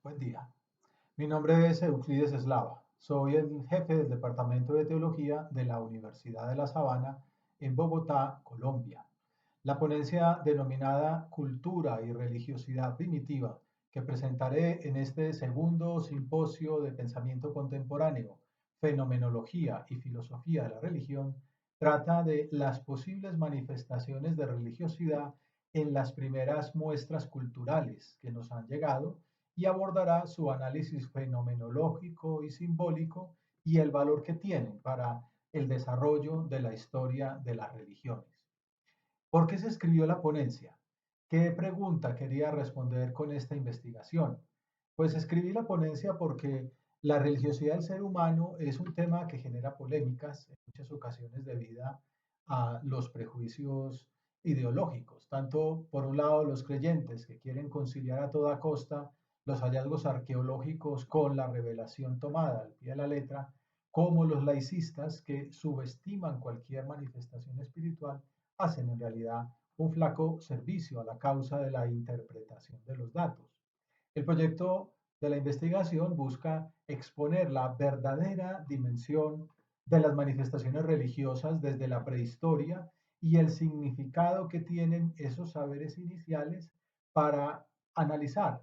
Buen día. Mi nombre es Euclides Eslava. Soy el jefe del Departamento de Teología de la Universidad de La Sabana en Bogotá, Colombia. La ponencia denominada Cultura y Religiosidad Primitiva, que presentaré en este segundo simposio de pensamiento contemporáneo, Fenomenología y Filosofía de la Religión, trata de las posibles manifestaciones de religiosidad en las primeras muestras culturales que nos han llegado y abordará su análisis fenomenológico y simbólico y el valor que tienen para el desarrollo de la historia de las religiones. ¿Por qué se escribió la ponencia? ¿Qué pregunta quería responder con esta investigación? Pues escribí la ponencia porque la religiosidad del ser humano es un tema que genera polémicas en muchas ocasiones debido a los prejuicios ideológicos, tanto por un lado los creyentes que quieren conciliar a toda costa los hallazgos arqueológicos con la revelación tomada al pie de la letra, como los laicistas que subestiman cualquier manifestación espiritual hacen en realidad un flaco servicio a la causa de la interpretación de los datos. El proyecto de la investigación busca exponer la verdadera dimensión de las manifestaciones religiosas desde la prehistoria y el significado que tienen esos saberes iniciales para analizar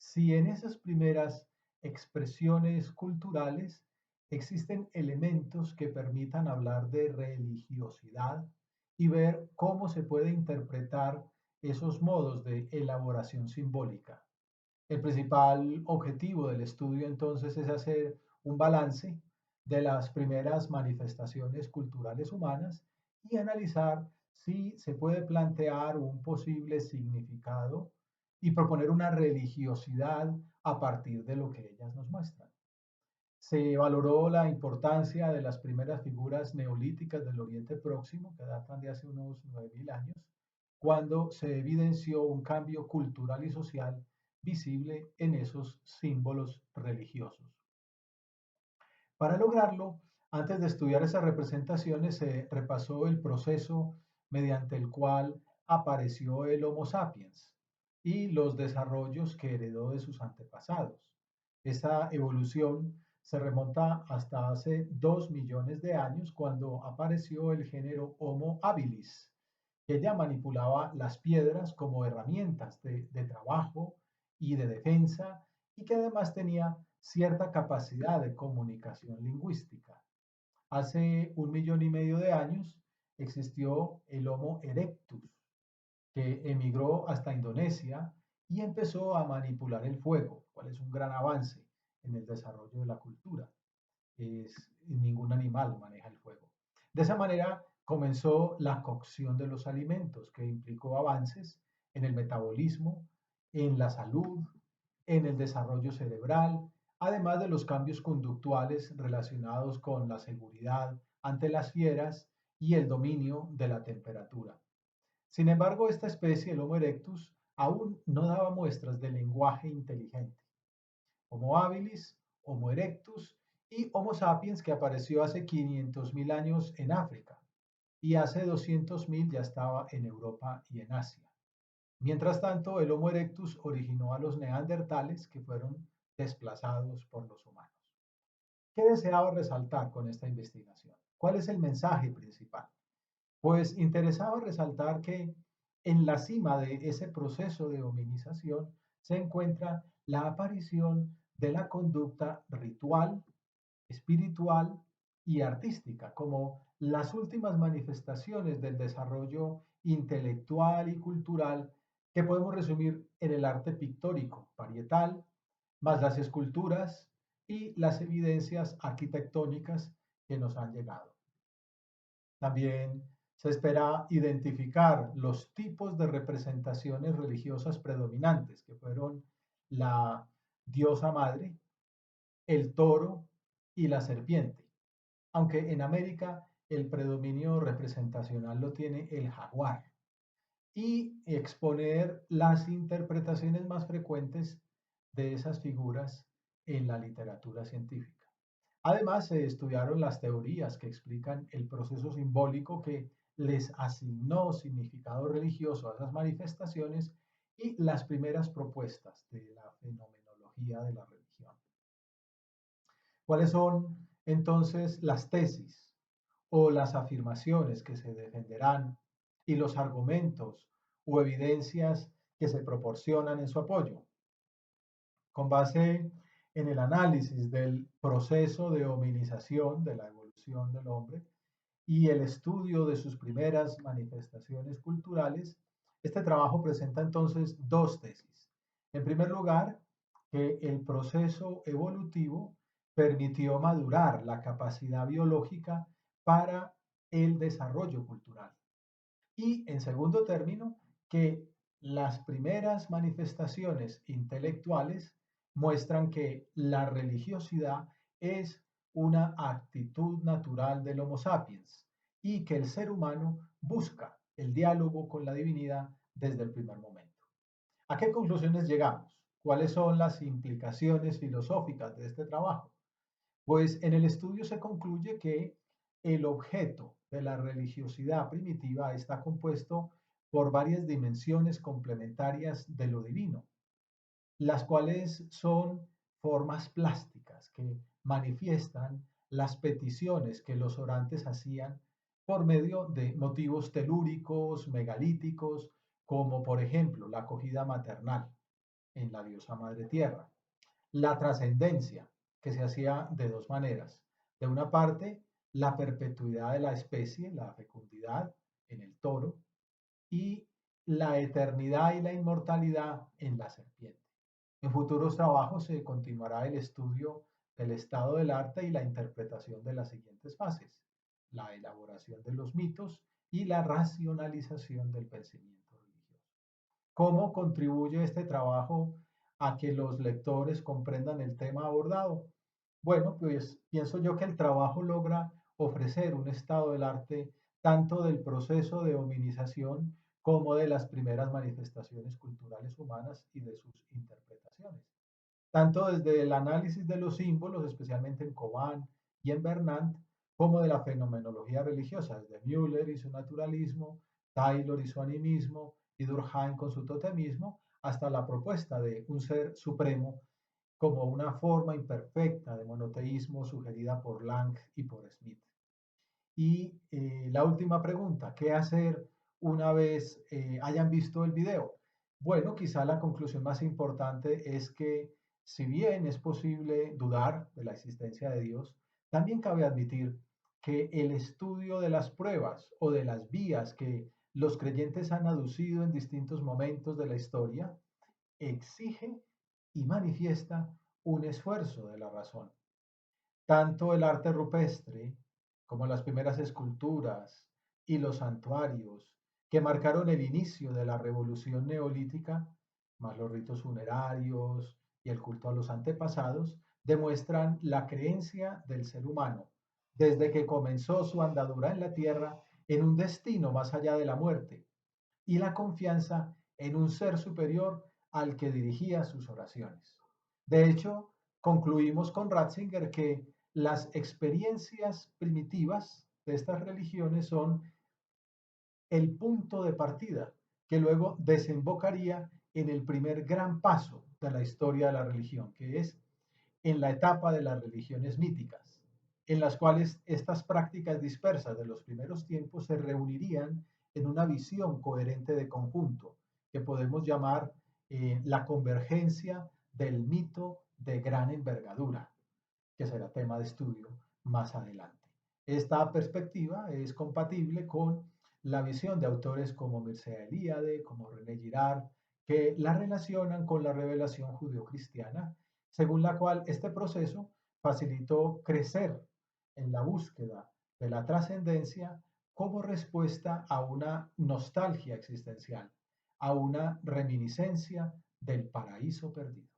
si en esas primeras expresiones culturales existen elementos que permitan hablar de religiosidad y ver cómo se puede interpretar esos modos de elaboración simbólica. El principal objetivo del estudio entonces es hacer un balance de las primeras manifestaciones culturales humanas y analizar si se puede plantear un posible significado y proponer una religiosidad a partir de lo que ellas nos muestran. Se valoró la importancia de las primeras figuras neolíticas del Oriente Próximo, que datan de hace unos 9.000 años, cuando se evidenció un cambio cultural y social visible en esos símbolos religiosos. Para lograrlo, antes de estudiar esas representaciones, se repasó el proceso mediante el cual apareció el Homo sapiens y los desarrollos que heredó de sus antepasados. Esa evolución se remonta hasta hace 2 millones de años cuando apareció el género Homo habilis, que ya manipulaba las piedras como herramientas de trabajo y de defensa y que además tenía cierta capacidad de comunicación lingüística. Hace 1,5 millones de años existió el Homo erectus, que emigró hasta Indonesia y empezó a manipular el fuego, cual es un gran avance en el desarrollo de la cultura. Ningún animal maneja el fuego. De esa manera comenzó la cocción de los alimentos, que implicó avances en el metabolismo, en la salud, en el desarrollo cerebral, además de los cambios conductuales relacionados con la seguridad ante las fieras y el dominio de la temperatura. Sin embargo, esta especie, el Homo erectus, aún no daba muestras de lenguaje inteligente. Homo habilis, Homo erectus y Homo sapiens, que apareció hace 500.000 años en África y hace 200.000 ya estaba en Europa y en Asia. Mientras tanto, el Homo erectus originó a los neandertales, que fueron desplazados por los humanos. ¿Qué deseaba resaltar con esta investigación? ¿Cuál es el mensaje principal? Pues interesaba resaltar que en la cima de ese proceso de hominización se encuentra la aparición de la conducta ritual, espiritual y artística como las últimas manifestaciones del desarrollo intelectual y cultural que podemos resumir en el arte pictórico, parietal, más las esculturas y las evidencias arquitectónicas que nos han llegado. También se espera identificar los tipos de representaciones religiosas predominantes, que fueron la diosa madre, el toro y la serpiente, aunque en América el predominio representacional lo tiene el jaguar, y exponer las interpretaciones más frecuentes de esas figuras en la literatura científica. Además, se estudiaron las teorías que explican el proceso simbólico que les asignó significado religioso a esas manifestaciones y las primeras propuestas de la fenomenología. fenomenología de la religión. ¿Cuáles son entonces las tesis o las afirmaciones que se defenderán y los argumentos o evidencias que se proporcionan en su apoyo? Con base en el análisis del proceso de hominización de la evolución del hombre y el estudio de sus primeras manifestaciones culturales, este trabajo presenta entonces dos tesis. En primer lugar, que el proceso evolutivo permitió madurar la capacidad biológica para el desarrollo cultural. Y en segundo término, que las primeras manifestaciones intelectuales muestran que la religiosidad es una actitud natural del Homo sapiens y que el ser humano busca el diálogo con la divinidad desde el primer momento. ¿A qué conclusiones llegamos? ¿Cuáles son las implicaciones filosóficas de este trabajo? Pues en el estudio se concluye que el objeto de la religiosidad primitiva está compuesto por varias dimensiones complementarias de lo divino, las cuales son formas plásticas que manifiestan las peticiones que los orantes hacían por medio de motivos telúricos, megalíticos, como por ejemplo la acogida maternal en la diosa madre tierra, la trascendencia, que se hacía de dos maneras. De una parte, la perpetuidad de la especie, la fecundidad en el toro, y la eternidad y la inmortalidad en la serpiente. En futuros trabajos se continuará el estudio del estado del arte y la interpretación de las siguientes fases: la elaboración de los mitos y la racionalización del pensamiento religioso. ¿Cómo contribuye este trabajo a que los lectores comprendan el tema abordado? Bueno, pues pienso yo que el trabajo logra ofrecer un estado del arte tanto del proceso de hominización como de las primeras manifestaciones culturales humanas y de sus interpretaciones, tanto desde el análisis de los símbolos, especialmente en Coban y en Bernard, como de la fenomenología religiosa, desde Müller y su naturalismo, Taylor y su animismo, y Durkheim con su totemismo, hasta la propuesta de un ser supremo como una forma imperfecta de monoteísmo sugerida por Lang y por Smith. Y la última pregunta, ¿qué hacer una vez hayan visto el video? Bueno, quizá la conclusión más importante es que si bien es posible dudar de la existencia de Dios, también cabe admitir que el estudio de las pruebas o de las vías que los creyentes han aducido en distintos momentos de la historia exige y manifiesta un esfuerzo de la razón. Tanto el arte rupestre como las primeras esculturas y los santuarios que marcaron el inicio de la revolución neolítica, más los ritos funerarios y el culto a los antepasados, demuestran la creencia del ser humano desde que comenzó su andadura en la tierra en un destino más allá de la muerte y la confianza en un ser superior al que dirigía sus oraciones. De hecho, concluimos con Ratzinger que las experiencias primitivas de estas religiones son el punto de partida que luego desembocaría en el primer gran paso de la historia de la religión, que es en la etapa de las religiones míticas, en las cuales estas prácticas dispersas de los primeros tiempos se reunirían en una visión coherente de conjunto, que podemos llamar la convergencia del mito de gran envergadura, que será tema de estudio más adelante. Esta perspectiva es compatible con la visión de autores como Mircea Eliade, como René Girard, que la relacionan con la revelación judeocristiana, según la cual este proceso facilitó crecer en la búsqueda de la trascendencia como respuesta a una nostalgia existencial, a una reminiscencia del paraíso perdido.